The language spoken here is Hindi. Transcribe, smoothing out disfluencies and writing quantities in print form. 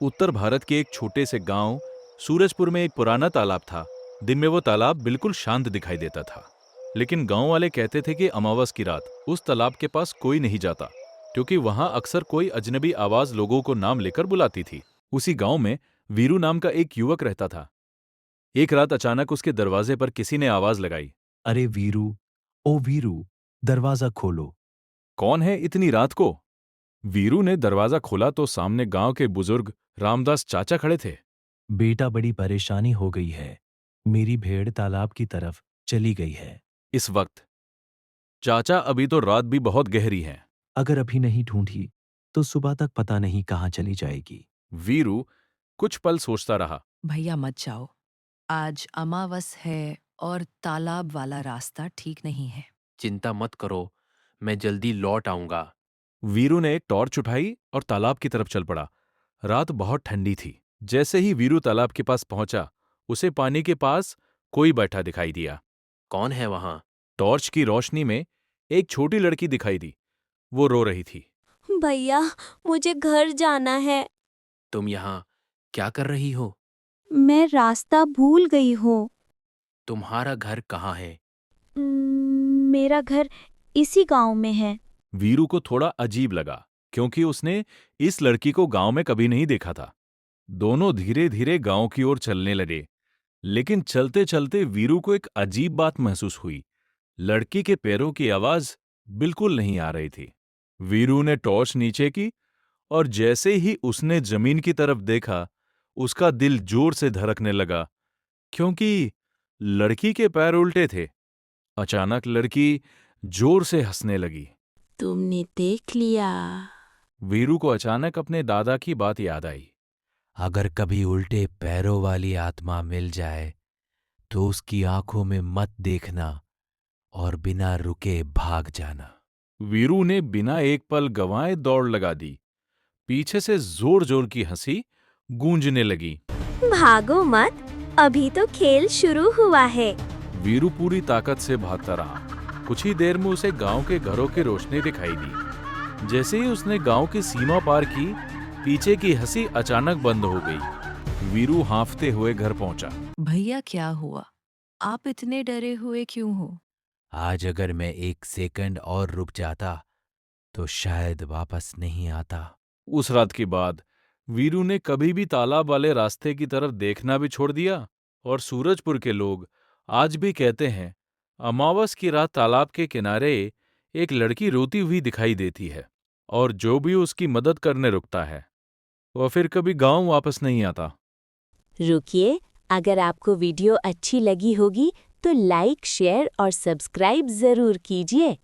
उत्तर भारत के एक छोटे से गांव सूरजपुर में एक पुराना तालाब था। दिन में वो तालाब बिल्कुल शांत दिखाई देता था। लेकिन गांव वाले कहते थे कि अमावस की रात उस तालाब के पास कोई नहीं जाता, क्योंकि वहां अक्सर कोई अजनबी आवाज लोगों को नाम लेकर बुलाती थी। उसी गांव में वीरू नाम का एक युवक रहता था। एक रात अचानक उसके दरवाजे पर किसी ने आवाज लगाई। अरे वीरू, ओ वीरू, दरवाजा खोलो। कौन है इतनी रात को? वीरू ने दरवाजा खोला तो सामने गांव के बुजुर्ग रामदास चाचा खड़े थे। बेटा, बड़ी परेशानी हो गई है। मेरी भेड़ तालाब की तरफ चली गई है। इस वक्त चाचा, अभी तो रात भी बहुत गहरी है। अगर अभी नहीं ढूंढी तो सुबह तक पता नहीं कहाँ चली जाएगी। वीरू कुछ पल सोचता रहा। भैया मत जाओ। आज अमावस है और तालाब वाला रास्ता ठीक नहीं है। चिंता मत करो, मैं जल्दी लौट आऊंगा। वीरू ने एक टॉर्च उठाई और तालाब की तरफ चल पड़ा। रात बहुत ठंडी थी। जैसे ही वीरू तालाब के पास पहुंचा, उसे पानी के पास कोई बैठा दिखाई दिया। कौन है वहां? टॉर्च की रोशनी में एक छोटी लड़की दिखाई दी। वो रो रही थी। भैया, मुझे घर जाना है। तुम यहाँ क्या कर रही हो? मैं रास्ता भूल गई हूँ। तुम्हारा घर कहाँ है? मेरा घर इसी गांव में है। वीरू को थोड़ा अजीब लगा, क्योंकि उसने इस लड़की को गांव में कभी नहीं देखा था। दोनों धीरे धीरे गांव की ओर चलने लगे। लेकिन चलते चलते वीरू को एक अजीब बात महसूस हुई। लड़की के पैरों की आवाज बिल्कुल नहीं आ रही थी। वीरू ने टॉर्च नीचे की और जैसे ही उसने जमीन की तरफ देखा, उसका दिल जोर से धड़कने लगा, क्योंकि लड़की के पैर उल्टे थे। अचानक लड़की जोर से हंसने लगी। तुमने देख लिया। वीरू को अचानक अपने दादा की बात याद आई। अगर कभी उल्टे पैरों वाली आत्मा मिल जाए तो उसकी आंखों में मत देखना और बिना रुके भाग जाना। वीरू ने बिना एक पल गंवाए दौड़ लगा दी। पीछे से जोर जोर की हंसी गूंजने लगी। भागो मत, अभी तो खेल शुरू हुआ है। वीरू पूरी ताकत से भागता रहा। कुछ ही देर में उसे गांव के घरों की रोशनी दिखाई दी। जैसे ही उसने गांव की सीमा पार की, पीछे की हंसी अचानक बंद हो गई। वीरू हांफते हुए घर पहुंचा। भैया क्या हुआ? आप इतने डरे हुए क्यों हो? आज अगर मैं एक सेकंड और रुक जाता तो शायद वापस नहीं आता। उस रात के बाद वीरू ने कभी भी तालाब वाले रास्ते की तरफ देखना भी छोड़ दिया। और सूरजपुर के लोग आज भी कहते हैं, अमावस की रात तालाब के किनारे एक लड़की रोती हुई दिखाई देती है, और जो भी उसकी मदद करने रुकता है वह फिर कभी गांव वापस नहीं आता। रुकिए, अगर आपको वीडियो अच्छी लगी होगी तो लाइक, शेयर और सब्सक्राइब जरूर कीजिए।